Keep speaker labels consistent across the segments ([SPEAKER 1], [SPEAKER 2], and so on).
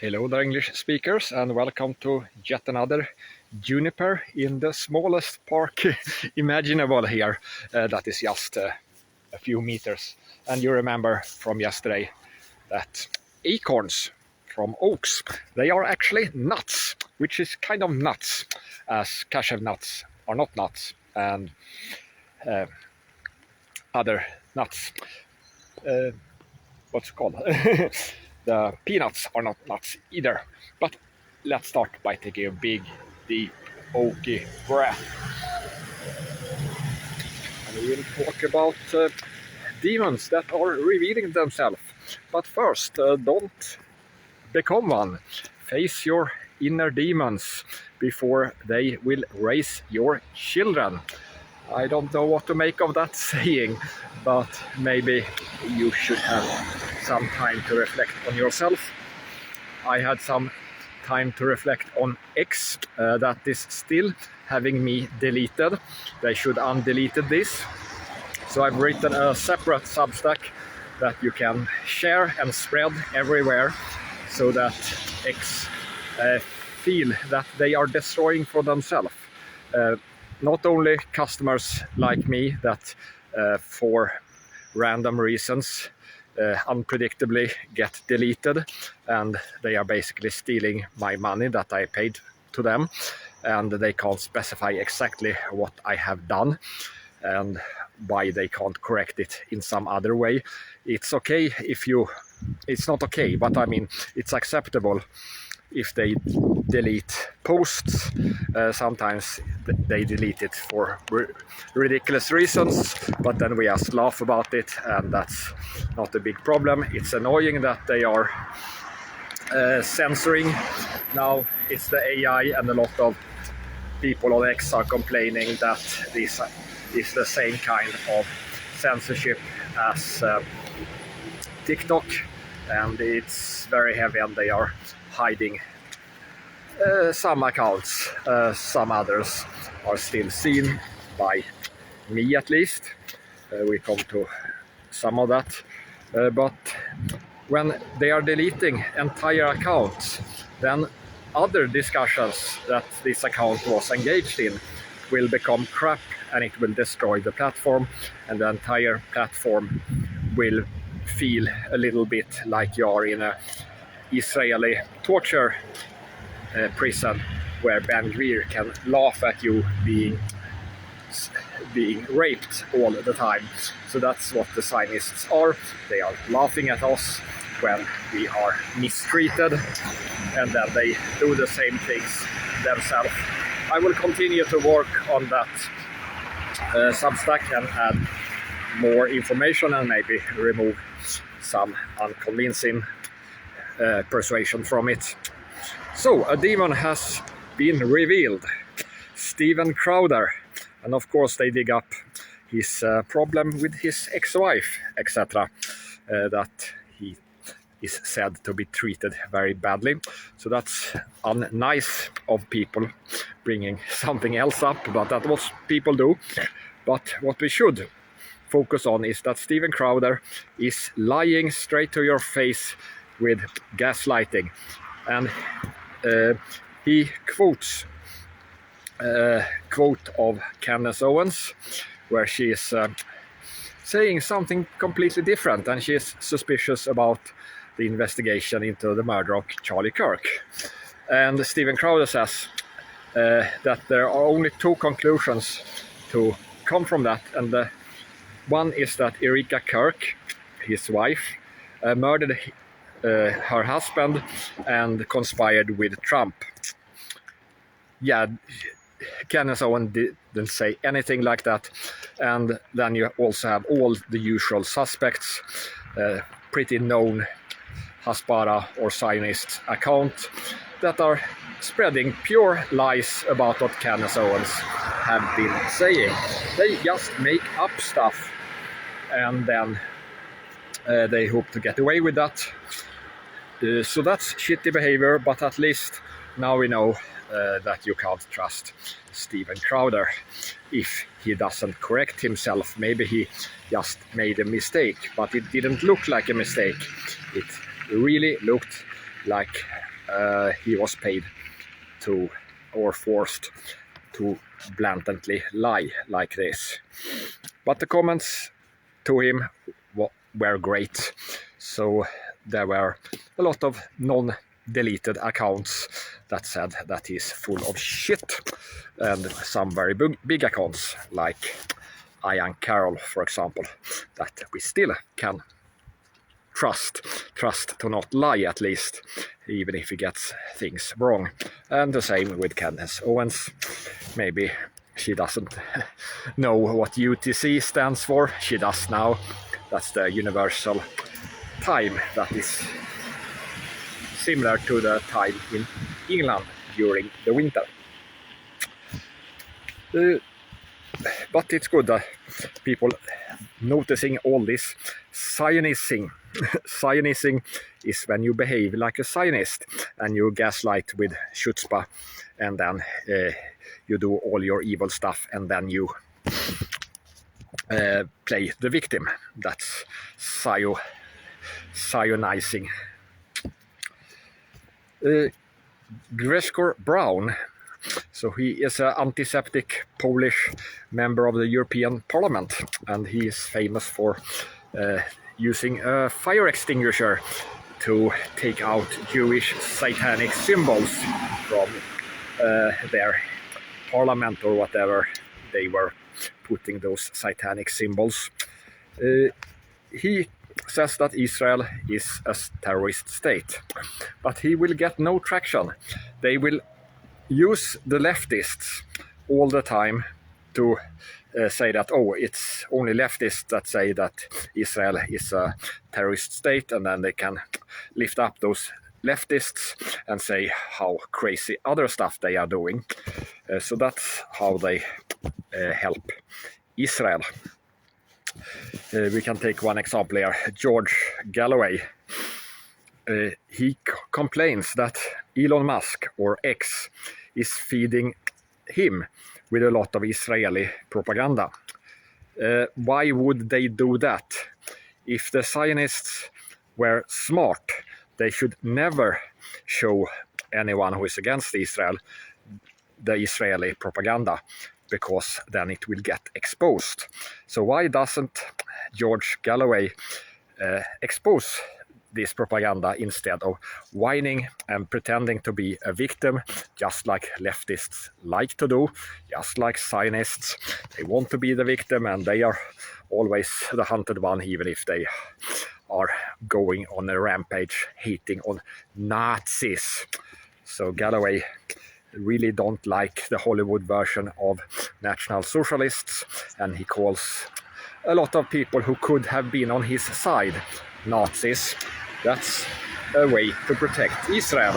[SPEAKER 1] Hello there, English speakers, and welcome to yet another juniper in the smallest park imaginable here. That is just a few meters. And you remember from yesterday that acorns from oaks, they are actually nuts, which is kind of nuts, as cashew nuts are not nuts, and other nuts. What's it called? The peanuts are not nuts either. But let's start by taking a big, deep, oaky breath. And we'll talk about demons that are revealing themselves. But first, don't become one. Face your inner demons before they will raise your children. I don't know what to make of that saying, but maybe you should have some time to reflect on yourself. I had some time to reflect on X, that is still having me deleted. They should undelete this. So I've written a separate Substack that you can share and spread everywhere so that X feel that they are destroying for themselves. Not only customers like me that for random reasons unpredictably get deleted, and they are basically stealing my money that I paid to them, and they can't specify exactly what I have done and why they can't correct it in some other way. It's okay if you, it's not okay, but I mean it's acceptable if they delete posts. Sometimes they delete it for ridiculous reasons, but then we just laugh about it, and that's not a big problem. It's annoying that they are censoring. Now it's the AI, and a lot of people on X are complaining that this is the same kind of censorship as TikTok, and it's very heavy, and they are hiding some accounts. Some others are still seen by me, at least. We come to some of that. But when they are deleting entire accounts, then other discussions that this account was engaged in will become crap, and it will destroy the platform, and the entire platform will feel a little bit like you are in a Israeli torture prison where Ben Gvir can laugh at you being raped all the time. So that's what the Zionists are. They are laughing at us when we are mistreated, and then they do the same things themselves. I will continue to work on that Substack and add more information, and maybe remove some unconvincing persuasion from it. So a demon has been revealed, Steven Crowder, and of course they dig up his problem with his ex-wife, etc. That he is said to be treated very badly. So that's unnice of people bringing something else up, but that's what people do. But what we should focus on is that Steven Crowder is lying straight to your face with gaslighting, and he quotes a quote of Candace Owens where she is saying something completely different, and she is suspicious about the investigation into the murder of Charlie Kirk. And Steven Crowder says that there are only two conclusions to come from that, and one is that Erika Kirk, his wife, murdered her husband and conspired with Trump. Yeah, Candace Owens didn't say anything like that. And then you also have all the usual suspects, pretty known Hasbara or Zionist account that are spreading pure lies about what Candace Owens have been saying. They just make up stuff, and then they hope to get away with that. So that's shitty behavior, but at least now we know that you can't trust Steven Crowder if he doesn't correct himself. Maybe he just made a mistake, but it didn't look like a mistake. It really looked like he was paid to or forced to blatantly lie like this. But the comments to him were great. So there were a lot of non-deleted accounts that said that he's full of shit, and some very big accounts like Ian Carroll, for example, that we still can trust to not lie, at least, even if he gets things wrong. And the same with Candace Owens. Maybe she doesn't know what UTC stands for. She does now. That's the universal time that is similar to the time in England during the winter. But it's good that people noticing all this Zionism. Zionism is when you behave like a Zionist and you gaslight with chutzpah, and then you do all your evil stuff, and then you play the victim. That's Zionizing. Grzegorz Braun, so he is an antiseptic Polish member of the European Parliament, and he is famous for using a fire extinguisher to take out Jewish satanic symbols from their parliament or whatever they were putting those satanic symbols. He says that Israel is a terrorist state, but he will get no traction. They will use the leftists all the time to say that, oh, it's only leftists that say that Israel is a terrorist state, and then they can lift up those leftists and say how crazy other stuff they are doing. So that's how they help Israel. We can take one example here. George Galloway. He complains that Elon Musk, or X, is feeding him with a lot of Israeli propaganda. Why would they do that? If the Zionists were smart, they should never show anyone who is against Israel the Israeli propaganda, because then it will get exposed. So why doesn't George Galloway expose this propaganda instead of whining and pretending to be a victim, just like leftists like to do, just like Zionists? They want to be the victim, and they are always the hunted one, even if they are going on a rampage hating on Nazis. So Galloway really don't like the Hollywood version of National Socialists, and he calls a lot of people who could have been on his side Nazis. That's a way to protect Israel.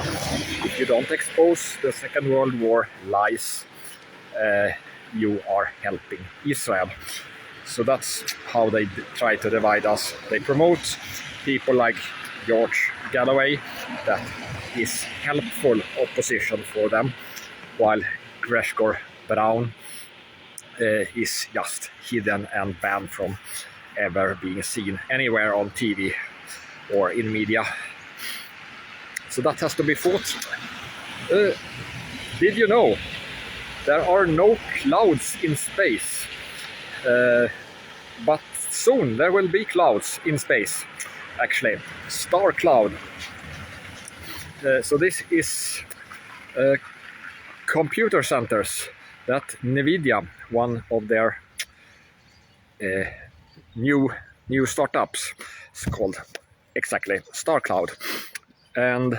[SPEAKER 1] If you don't expose the Second World War lies, you are helping Israel. So that's how they try to divide us. They promote people like George Galloway, that is helpful opposition for them, while Grzegorz Braun is just hidden and banned from ever being seen anywhere on TV or in media. So that has to be fought. Did you know there are no clouds in space? But soon there will be clouds in space, actually. Starcloud. So this is computer centers that NVIDIA, one of their new startups, is called exactly Starcloud. And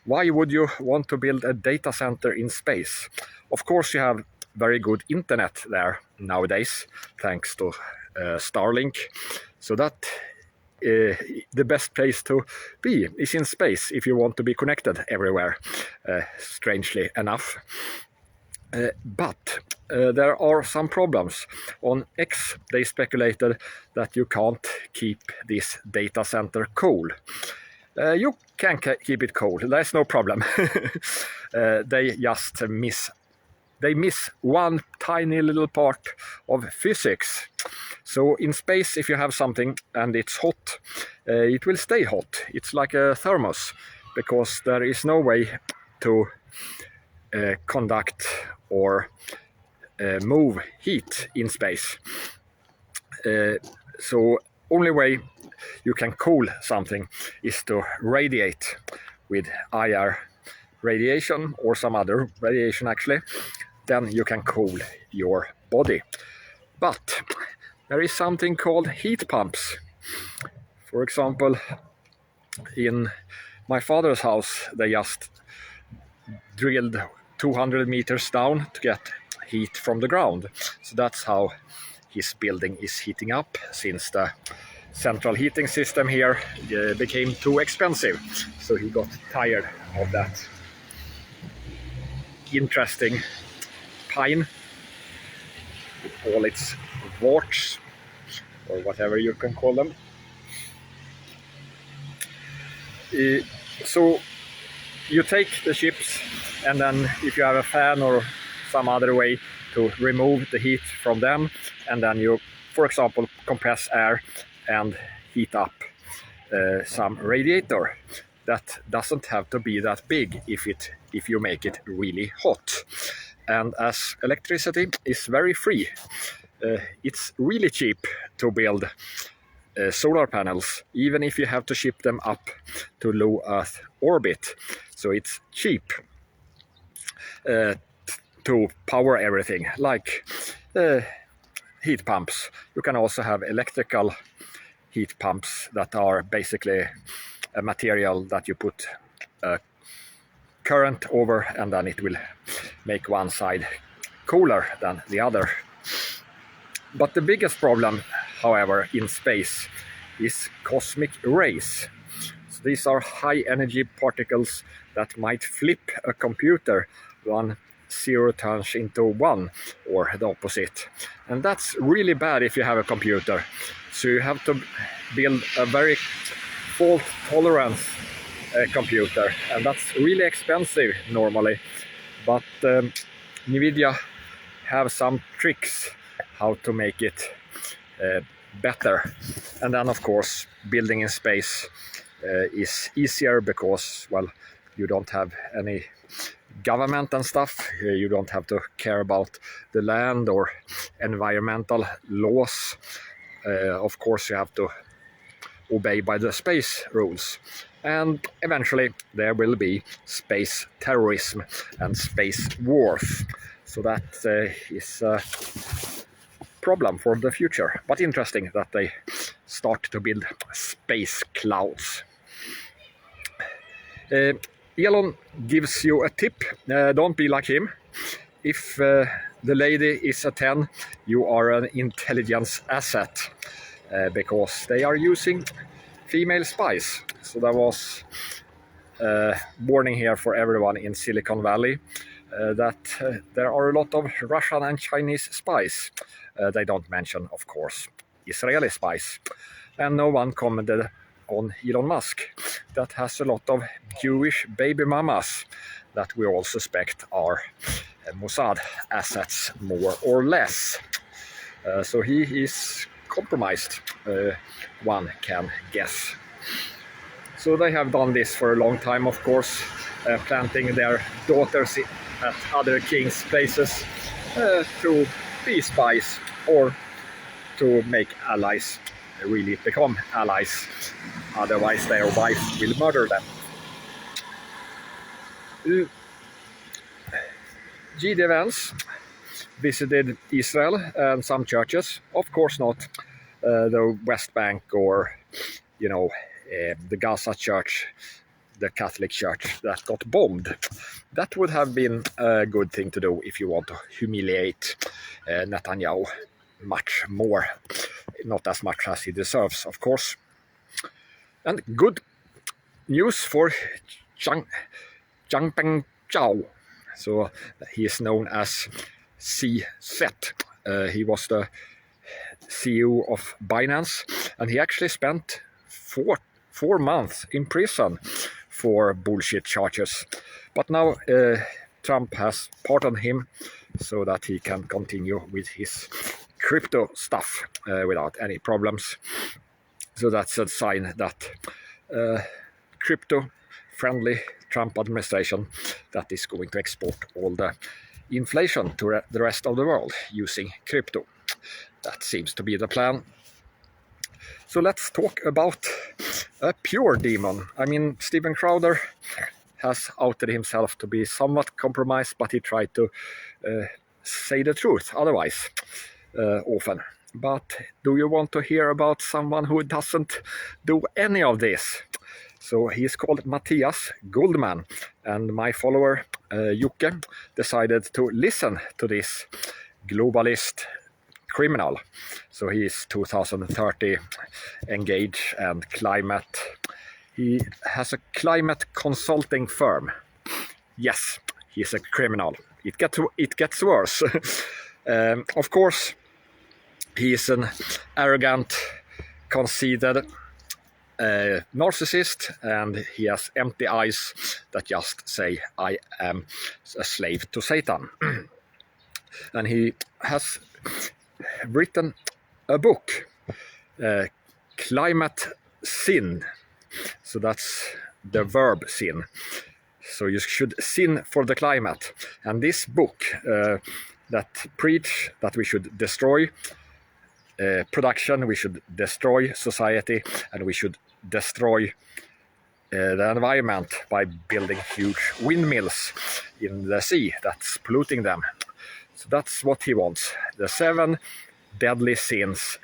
[SPEAKER 1] why would you want to build a data center in space? Of course, you have very good internet there nowadays, thanks to Starlink. So that the best place to be is in space if you want to be connected everywhere, strangely enough. But there are some problems. On X, they speculated that you can't keep this data center cool. You can keep it cold, there's no problem. They just miss one tiny little part of physics. So in space, if you have something and it's hot, it will stay hot. It's like a thermos. because there is no way to conduct or move heat in space. So only way you can cool something is to radiate with IR radiation or some other radiation actually. Then you can cool your body. But there is something called heat pumps. For example, in my father's house, they just drilled 200 meters down to get heat from the ground. So that's how his building is heating up, since the central heating system here became too expensive. So he got tired of that. Interesting pine, all its warts, or whatever you can call them. So you take the chips, and then if you have a fan or some other way to remove the heat from them, and then you, for example, compress air and heat up some radiator. That doesn't have to be that big if you make it really hot. And as electricity is very free, it's really cheap to build solar panels, even if you have to ship them up to low Earth orbit. So it's cheap to power everything, like heat pumps. You can also have electrical heat pumps that are basically a material that you put current over, and then it will make one side cooler than the other. But the biggest problem, however, in space is cosmic rays. So these are high energy particles that might flip a computer when 0 turns into 1, or the opposite. And that's really bad if you have a computer. So you have to build a very fault tolerance computer, and that's really expensive normally. But NVIDIA have some tricks how to make it better. And then of course building in space is easier because, well, you don't have any government and stuff. You don't have to care about the land or environmental laws. Of course you have to obey by the space rules. And eventually there will be space terrorism and space wars. So that is a problem for the future. But interesting that they start to build space clouds. Elon gives you a tip. Don't be like him. If the lady is a 10, you are an intelligence asset, because they are using female spies. So there was a warning here for everyone in Silicon Valley that there are a lot of Russian and Chinese spies. They don't mention, of course, Israeli spies. And no one commented on Elon Musk that has a lot of Jewish baby mamas that we all suspect are Mossad assets, more or less. So he is compromised, one can guess. So they have done this for a long time, of course, planting their daughters at other kings' places to be spies or to make allies really become allies. Otherwise their wives will murder them. G.D. Vance visited Israel and some churches. Of course not the West Bank or, you know, the Gaza church, the Catholic church that got bombed. That would have been a good thing to do if you want to humiliate Netanyahu much more. Not as much as he deserves, of course. And good news for Changpeng Zhao. So he is known as CZ. He was the CEO of Binance, and he actually spent four months in prison for bullshit charges. But now Trump has pardoned him so that he can continue with his crypto stuff without any problems. So that's a sign that crypto friendly Trump administration that is going to export all the inflation to the rest of the world using crypto. That seems to be the plan. So let's talk about a pure demon. I mean, Steven Crowder has outed himself to be somewhat compromised, but he tried to say the truth otherwise often. But do you want to hear about someone who doesn't do any of this? So he's called Mattias Goldman, and my follower Jocke decided to listen to this globalist criminal. So he's 2030 engaged and climate. He has a climate consulting firm. Yes, he's a criminal. It gets worse. Of course, he is an arrogant, conceited narcissist, and he has empty eyes that just say, I am a slave to Satan. And he has written a book, Climate Sin. So that's the verb sin. So you should sin for the climate. And this book that preach that we should destroy production, we should destroy society, and we should destroy the environment by building huge windmills in the sea that's polluting them. So that's what he wants. The 7 deadly sins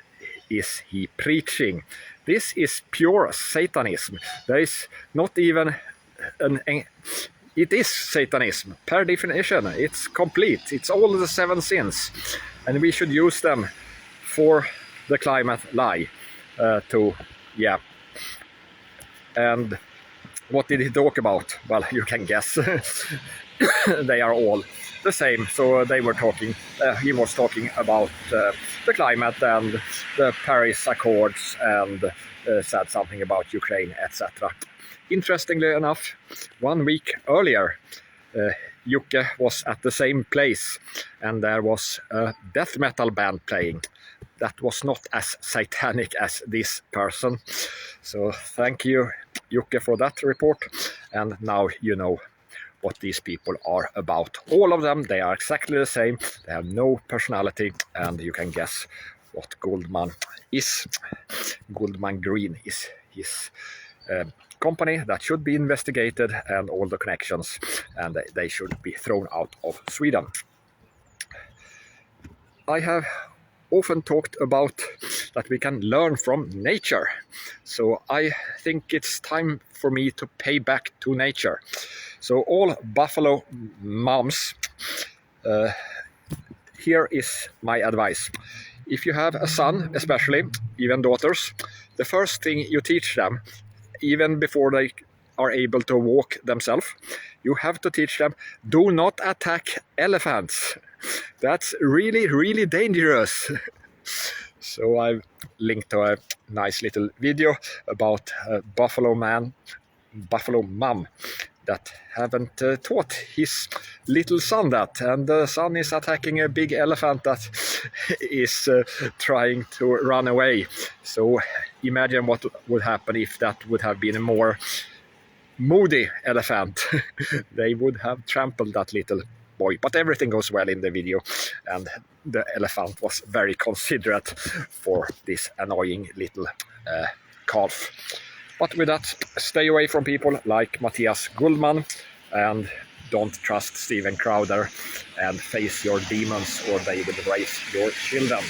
[SPEAKER 1] is he preaching. This is pure Satanism. There is not even it is Satanism per definition. It's complete. It's all the 7 sins, and we should use them for the climate lie. And what did he talk about? Well, you can guess. They are all the same. So they were talking. He was talking about the climate and the Paris Accords, and said something about Ukraine, etc. Interestingly enough, 1 week earlier, Jocke was at the same place, and there was a death metal band playing. That was not as satanic as this person. So thank you, Jocke, for that report. And now you know what these people are about. All of them, they are exactly the same. They have no personality, and you can guess what Goldman is. Goldman Green is his company that should be investigated, and all the connections, and they should be thrown out of Sweden. I have often talked about that we can learn from nature. So I think it's time for me to pay back to nature. So all buffalo moms, here is my advice. If you have a son, especially, even daughters, the first thing you teach them, even before they are able to walk themselves, you have to teach them, do not attack elephants. That's really, really dangerous. So I've linked to a nice little video about a buffalo mom that haven't taught his little son that, and the son is attacking a big elephant that is trying to run away. So imagine what would happen if that would have been a more moody elephant. They would have trampled that little boy. But everything goes well in the video, and the elephant was very considerate for this annoying little calf. But with that, stay away from people like Mattias Goldman, and don't trust Steven Crowder, and face your demons, or they will raise your children.